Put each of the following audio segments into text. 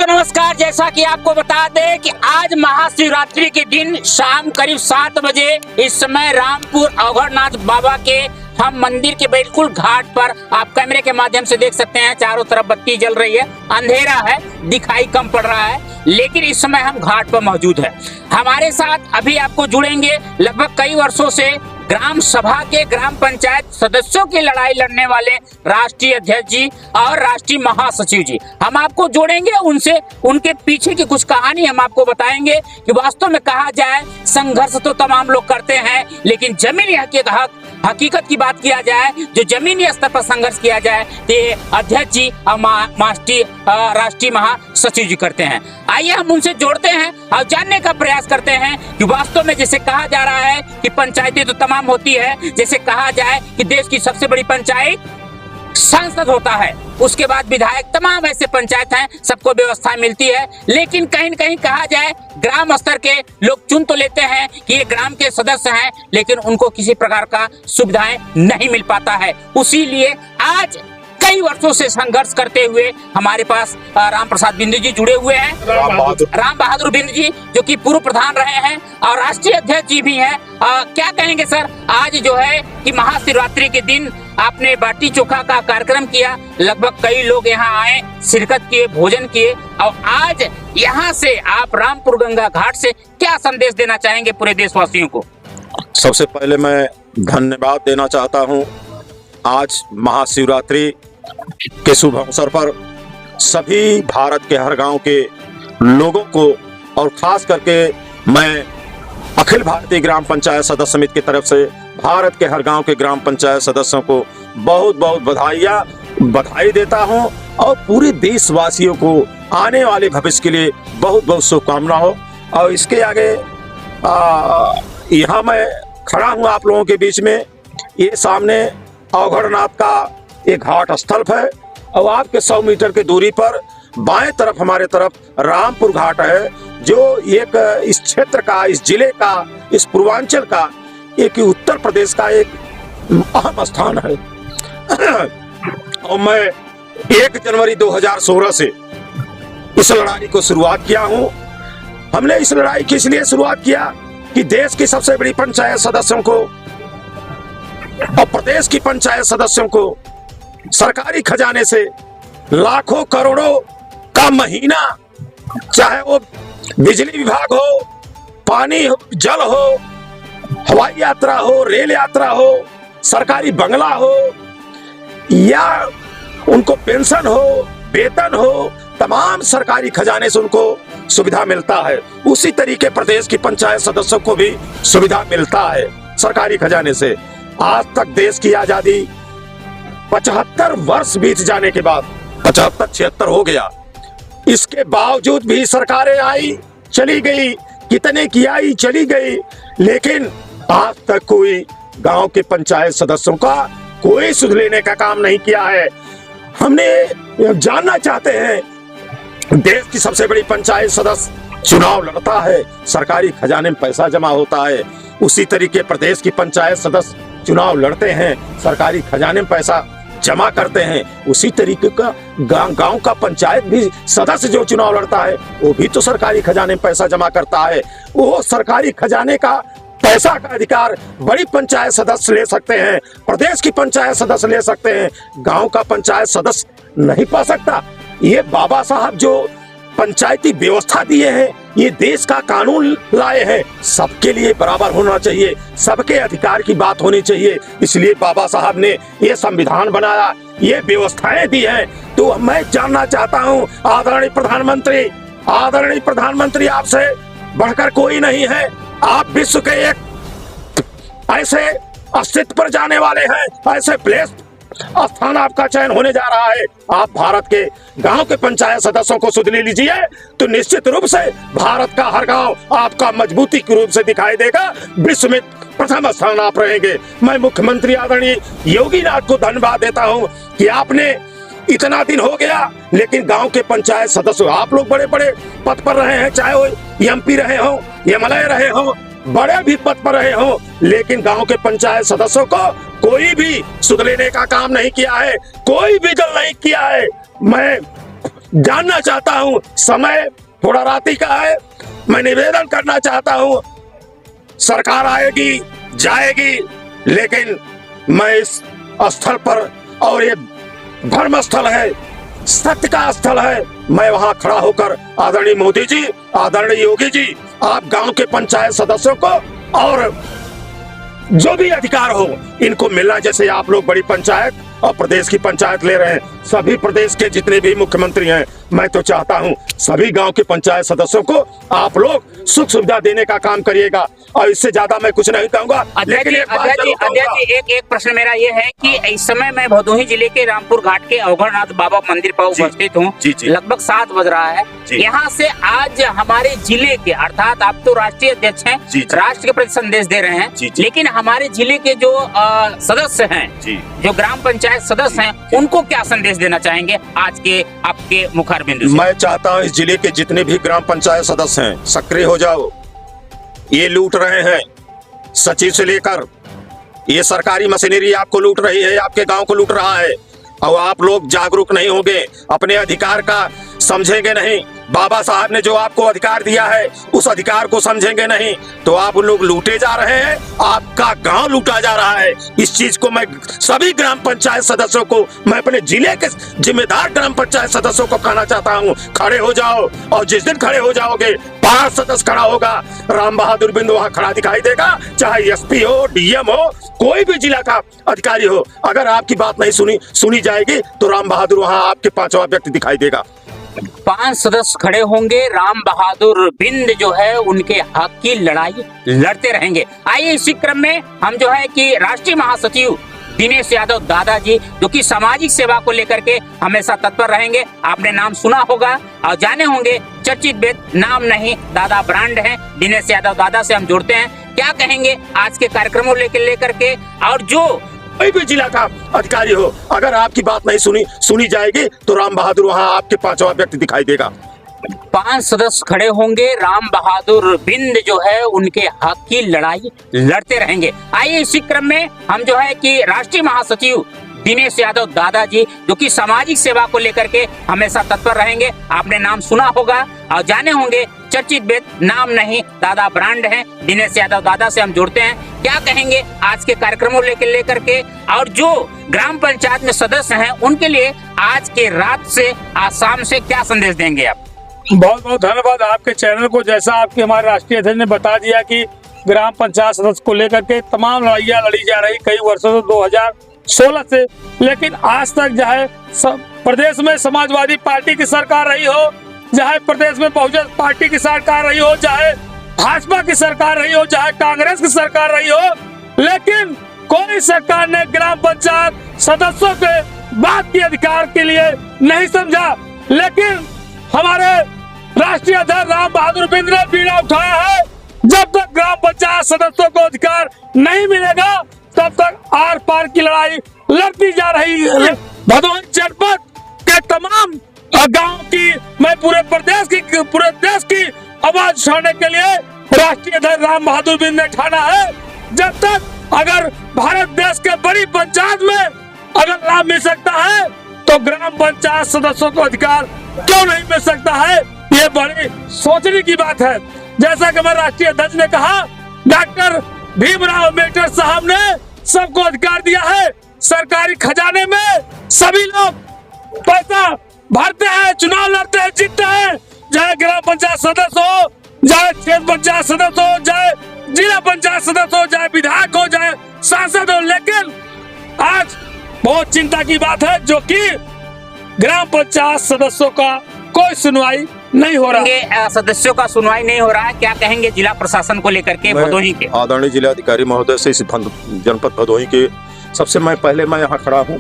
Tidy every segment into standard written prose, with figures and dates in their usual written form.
नमस्कार। जैसा कि आपको बता दें कि आज महाशिवरात्रि के दिन शाम करीब 7 बजे इस समय रामपुर अघोरनाथ बाबा के हम मंदिर के बिल्कुल घाट पर आप कैमरे के माध्यम से देख सकते हैं। चारों तरफ बत्ती जल रही है, अंधेरा है, दिखाई कम पड़ रहा है, लेकिन इस समय हम घाट पर मौजूद है। हमारे साथ अभी आपको जुड़ेंगे लगभग कई वर्षों से ग्राम सभा के ग्राम पंचायत सदस्यों की लड़ाई लड़ने वाले राष्ट्रीय अध्यक्ष जी और राष्ट्रीय महासचिव जी। हम आपको जोड़ेंगे उनसे, उनके पीछे की कुछ कहानी हम आपको बताएंगे कि वास्तव में कहा जाए संघर्ष तो तमाम लोग करते हैं, लेकिन जमीनी हकीकत की बात किया जाए, जो जमीनी स्तर पर संघर्ष किया जाए तो ये अध्यक्ष जी और राष्ट्रीय महासचिव जी करते हैं। आइए हम उनसे जोड़ते हैं और जानने का प्रयास करते हैं कि वास्तव में जैसे कहा जा रहा है कि पंचायतें तो तमाम होती है, जैसे कहा जाए कि देश की सबसे बड़ी पंचायत सांसद होता है, उसके बाद विधायक, तमाम ऐसे पंचायत हैं, सबको व्यवस्था मिलती है, लेकिन कहीं न कहीं कहा जाए ग्राम स्तर के लोग चुन तो लेते हैं कि ये ग्राम के सदस्य हैं, लेकिन उनको किसी प्रकार का सुविधाएं नहीं मिल पाता है। उसीलिए आज कई वर्षों से संघर्ष करते हुए हमारे पास राम प्रसाद बिंदु जी जुड़े हुए हैं। राम बहादुर बिंदु जी जो कि पूर्व प्रधान रहे हैं और राष्ट्रीय अध्यक्ष जी भी हैं। क्या कहेंगे सर, आज जो है कि महाशिवरात्रि के दिन आपने बाटी चोखा का कार्यक्रम किया, लगभग कई लोग यहाँ आए, शिरकत किए, भोजन किए, और आज यहाँ से आप रामपुर गंगा घाट से क्या संदेश देना चाहेंगे पूरे देशवासियों को? सबसे पहले मैं धन्यवाद देना चाहता हूँ। आज महाशिवरात्रि के शुभ अवसर पर सभी भारत के हर गांव के लोगों को और खास करके मैं अखिल भारतीय ग्राम पंचायत सदस्य समिति की तरफ से भारत के हर गांव के ग्राम पंचायत सदस्यों को बहुत बहुत बधाई देता हूं और पूरे देशवासियों को आने वाले भविष्य के लिए बहुत बहुत शुभकामना हो। और इसके आगे यहाँ मैं खड़ा हूँ आप लोगों के बीच में। ये सामने अघोरनाथ का एक घाट स्थल है और आपके 100 मीटर की दूरी पर बाएं तरफ हमारे तरफ रामपुर घाट है, जो एक इस क्षेत्र का, इस जिले का, इस पूर्वांचल का, एक उत्तर प्रदेश का एक अहम स्थान है। और मैं 1 जनवरी 2016 से इस लड़ाई को शुरुआत किया हूं। हमने इस लड़ाई की इसलिए शुरुआत किया कि देश की सबसे बड़ी पंचायत सदस्यों को और प्रदेश की पंचायत सदस्यों को सरकारी खजाने से लाखों करोड़ों का महीना, चाहे वो बिजली विभाग हो, पानी जल हो, हवाई यात्रा हो, रेल यात्रा हो, सरकारी बंगला हो या उनको पेंशन हो, वेतन हो, तमाम सरकारी खजाने से उनको सुविधा मिलता है। उसी तरीके प्रदेश की पंचायत सदस्यों को भी सुविधा मिलता है सरकारी खजाने से। आज तक देश की आजादी 75 वर्ष बीत जाने के बाद 75-76 हो गया, इसके बावजूद भी सरकारें आई चली गई, कितने की आई चली गई, लेकिन आज तक कोई गांव के पंचायत सदस्यों का कोई सुध लेने का काम नहीं किया है। हमने जानना चाहते हैं, देश की सबसे बड़ी पंचायत सदस्य चुनाव लड़ता है, सरकारी खजाने में पैसा जमा होता है, उसी तरीके प्रदेश की पंचायत सदस्य चुनाव लड़ते हैं, सरकारी खजाने में पैसा जमा करते हैं। उसी तरीके का गांव का पंचायत भी सदस्य जो चुनाव लड़ता है वो भी तो सरकारी खजाने में पैसा जमा करता है। वो सरकारी खजाने का पैसा का अधिकार बड़ी पंचायत सदस्य ले सकते हैं, प्रदेश की पंचायत सदस्य ले सकते हैं, गांव का पंचायत सदस्य नहीं पा सकता। ये बाबा साहब जो पंचायती व्यवस्था दिए हैं, ये देश का कानून लाए हैं, सबके लिए बराबर होना चाहिए, सबके अधिकार की बात होनी चाहिए। इसलिए बाबा साहब ने ये संविधान बनाया, ये व्यवस्थाएं दी हैं। तो मैं जानना चाहता हूं, आदरणीय प्रधानमंत्री आपसे बढ़कर कोई नहीं है। आप विश्व के एक ऐसे अस्तित्व पर जाने वाले हैं, ऐसे प्लेस स्थान आपका चयन होने जा रहा है। आप भारत के गांव के पंचायत सदस्यों को सुध ले लीजिए तो निश्चित रूप से भारत का हर गांव आपका मजबूती के रूप से दिखाई देगा, विश्व में प्रथम स्थान आप रहेंगे। मैं मुख्यमंत्री आदरणीय योगी नाथ को धन्यवाद देता हूं कि आपने इतना दिन हो गया, लेकिन गांव के पंचायत सदस्य आप लोग बड़े बड़े पद पर रहे हैं, चाहे वो एमपी रहे हो, एमएलए रहे हो, बड़े भी पद पर रहे हो, लेकिन गांव के पंचायत सदस्यों को कोई भी सुध लेने का काम नहीं किया है, कोई भी गल नहीं किया है। मैं जानना चाहता हूं, समय थोड़ा रात्रि का है, मैं निवेदन करना चाहता हूं, सरकार आएगी जाएगी, लेकिन मैं इस स्थल पर, और ये धर्म स्थल है, सत्य का स्थल है, मैं वहां खड़ा होकर आदरणीय मोदी जी, आदरणीय योगी जी, आप गांव के पंचायत सदस्यों को और जो भी अधिकार हो इनको मिलना, जैसे आप लोग बड़ी पंचायत और प्रदेश की पंचायत ले रहे हैं, सभी प्रदेश के जितने भी मुख्यमंत्री हैं, मैं तो चाहता हूं सभी गांव के पंचायत सदस्यों को आप लोग सुख सुविधा देने का काम करिएगा, और इससे ज्यादा मैं कुछ नहीं कहूंगा। लेकिन एक प्रश्न मेरा ये है कि इस समय मैं भदोही जिले के रामपुर घाट के अवघड़नाथ बाबा मंदिर पर उपस्थित हूँ। लगभग 7 बज रहा है। यहाँ से आज हमारे जिले के, अर्थात आप तो राष्ट्रीय अध्यक्ष हैं, राष्ट्र के प्रति संदेश दे रहे हैं, लेकिन हमारे जिले के जो सदस्य हैं, जो ग्राम पंचायत सदस्य हैं, उनको क्या संदेश देना चाहेंगे आज के आपके मुखार बिंदु से? मैं चाहता हूं इस जिले के जितने भी ग्राम पंचायत सदस्य हैं, सक्रिय हो जाओ। ये लूट रहे हैं, सचिव से लेकर ये सरकारी मशीनरी आपको लूट रही है, आपके गांव को लूट रहा है, और आप लोग जागरूक नहीं होंगे, अपने अधिकार का समझेंगे नहीं, बाबा साहब ने जो आपको अधिकार दिया है उस अधिकार को समझेंगे नहीं, तो आप लोग लूटे जा रहे हैं, आपका गांव लूटा जा रहा है। इस चीज को मैं सभी ग्राम पंचायत सदस्यों को, मैं अपने जिले के जिम्मेदार ग्राम पंचायत सदस्यों को कहना चाहता हूं, खड़े हो जाओ, और जिस दिन खड़े हो जाओगे 5 सदस्य खड़ा होगा, राम बहादुर बिंद वहां खड़ा दिखाई देगा, चाहे एसपी हो, डीएम हो, कोई भी जिला का अधिकारी हो, अगर आपकी बात नहीं सुनी जाएगी तो राम बहादुर वहां आपके 5वां व्यक्ति दिखाई देगा। 5 सदस्य खड़े होंगे, राम बहादुर बिंद जो है उनके हक की लड़ाई लड़ते रहेंगे। आइए इसी क्रम में हम जो है कि राष्ट्रीय महासचिव दिनेश यादव दादाजी, जो कि सामाजिक सेवा को लेकर के हमेशा तत्पर रहेंगे, आपने नाम सुना होगा और जाने होंगे, चर्चित वेद नाम नहीं दादा ब्रांड है। दिनेश यादव दादा से हम जुड़ते हैं, क्या कहेंगे आज के कार्यक्रमों लेकर के, और जो कोई भी जिला का अधिकारी हो, अगर आपकी बात नहीं सुनी जाएगी तो राम बहादुर वहां आपके 5वां व्यक्ति दिखाई देगा। 5 सदस्य खड़े होंगे, राम बहादुर बिंद जो है उनके हक की लड़ाई लड़ते रहेंगे। आइए इसी क्रम में हम जो है कि राष्ट्रीय महासचिव दिनेश यादव दादाजी, जो कि सामाजिक सेवा को लेकर के हमेशा तत्पर रहेंगे, आपने नाम सुना होगा और जाने होंगे, चर्चित वेद नाम नहीं दादा ब्रांड है। दिनेश यादव दादा से हम जुड़ते हैं, क्या कहेंगे आज के कार्यक्रमों लेकर के, और जो ग्राम पंचायत में सदस्य हैं उनके लिए आज के रात से आज शाम से क्या संदेश देंगे आप? बहुत बहुत धन्यवाद आपके चैनल को। जैसा आपके हमारे राष्ट्रीय अध्यक्ष ने बता दिया कि ग्राम पंचायत सदस्य को लेकर के तमाम लड़ाइयाँ लड़ी जा रही कई वर्षों से, 2016 से, लेकिन आज तक जो है प्रदेश में समाजवादी पार्टी की सरकार रही हो, चाहे प्रदेश में बहुजन पार्टी की सरकार रही हो, चाहे भाजपा की सरकार रही हो, चाहे कांग्रेस की सरकार रही हो, लेकिन कोई सरकार ने ग्राम पंचायत सदस्यों के बात के अधिकार के लिए नहीं समझा। लेकिन हमारे राष्ट्रीय अध्यक्ष राम बहादुर बिंद ने बीड़ा उठाया है, जब तक ग्राम पंचायत सदस्यों को अधिकार नहीं मिलेगा तब तक आर पार की लड़ाई लड़ती जा रही है। भदोही जनपद के तमाम गांव की, मैं पूरे देश की आवाज उठाने के लिए राष्ट्रीय अध्यक्ष राम बहादुर बिंद ने ठाना है। जब तक अगर भारत देश के बड़ी पंचायत में अगर लाभ मिल सकता है तो ग्राम पंचायत सदस्यों को अधिकार क्यों नहीं मिल सकता है, ये बड़ी सोचने की बात है। जैसा कि हमारे राष्ट्रीय अध्यक्ष ने कहा, डॉक्टर भीमराव अम्बेडकर साहब ने सबको अधिकार दिया है, सरकारी खजाने में सभी लोग पैसा भरते हैं, चुनाव लड़ते हैं, जीतते हैं, चाहे ग्राम पंचायत सदस्य हो, चाहे क्षेत्र पंचायत सदस्य हो, चाहे जिला पंचायत सदस्य हो, चाहे विधायक हो, चाहे सांसद हो। लेकिन आज बहुत चिंता की बात है जो कि ग्राम पंचायत सदस्यों का कोई सुनवाई नहीं हो रहा है, सदस्यों का सुनवाई नहीं हो रहा है। क्या कहेंगे जिला प्रशासन को लेकर के भदोही के? आदरणीय जिलाधिकारी महोदय से इस जनपद भदोही के सबसे मैं यहाँ खड़ा हूँ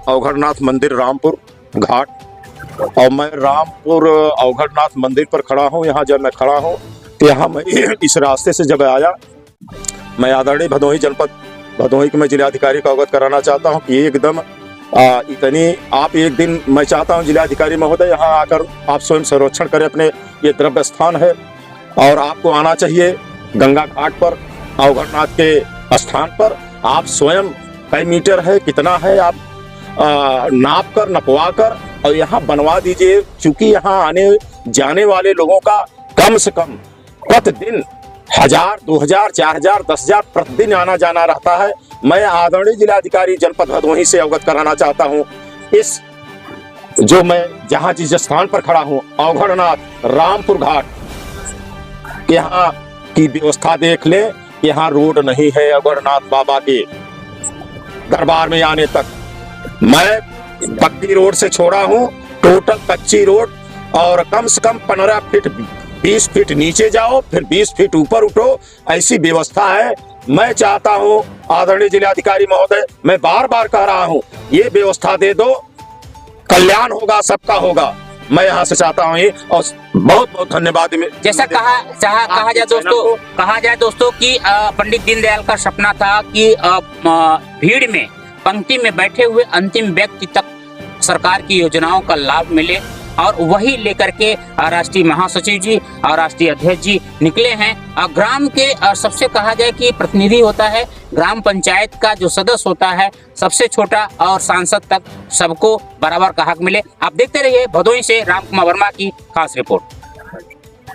अवघड़नाथ मंदिर रामपुर घाट, और मैं रामपुर अवघड़नाथ मंदिर पर खड़ा हूँ। यहाँ जब मैं खड़ा हूँ तो यहाँ मैं इस रास्ते से जब आया, मैं आदरणीय भदोही जनपद भदोही के मैं जिलाधिकारी को अवगत कराना चाहता हूँ कि एकदम इतनी आप एक दिन मैं चाहता हूँ जिलाधिकारी महोदय यहाँ आकर आप स्वयं संरक्षण करें अपने, ये द्रव्य स्थान है और आपको आना चाहिए गंगा घाट पर, अवघड़नाथ के स्थान पर। आप स्वयं कई मीटर है, कितना है, आप नाप कर नपवा कर और यहाँ बनवा दीजिए, क्योंकि यहाँ आने जाने वाले लोगों का कम से कम प्रतिदिन 1000, 2000, 4000, 10,000 प्रतिदिन आना जाना रहता है। मैं आदरणीय जिलाधिकारी जनपद भदोही से अवगत कराना चाहता हूँ, इस जो मैं जहाँ जिस स्थान पर खड़ा हूँ अवघड़नाथ रामपुर घाट, यहाँ की व्यवस्था देख लें। यहाँ रोड नहीं है अवघड़नाथ बाबा के दरबार में आने तक। मैं पक्की रोड से छोड़ा हूँ, टोटल कच्ची रोड, और कम से कम 15 फीट 20 फीट नीचे जाओ, फिर 20 फीट ऊपर उठो, ऐसी व्यवस्था है। मैं चाहता हूँ आदरणीय जिलाधिकारी महोदय, मैं बार बार कह रहा हूँ, ये व्यवस्था दे दो, कल्याण होगा, सबका होगा। मैं यहाँ से चाहता हूँ ये, और बहुत बहुत धन्यवाद। जैसा कहा जाए दोस्तों कि पंडित दीनदयाल का सपना था कि भीड़ में पंक्ति में बैठे हुए अंतिम व्यक्ति तक सरकार की योजनाओं का लाभ मिले, और वही लेकर के राष्ट्रीय महासचिव जी और राष्ट्रीय अध्यक्ष जी निकले हैं। ग्राम के सबसे कहा जाए कि प्रतिनिधि होता है, ग्राम पंचायत का जो सदस्य होता है, सबसे छोटा और सांसद तक सबको बराबर का हक मिले। आप देखते रहिए भदोही से राम कुमार वर्मा की खास रिपोर्ट।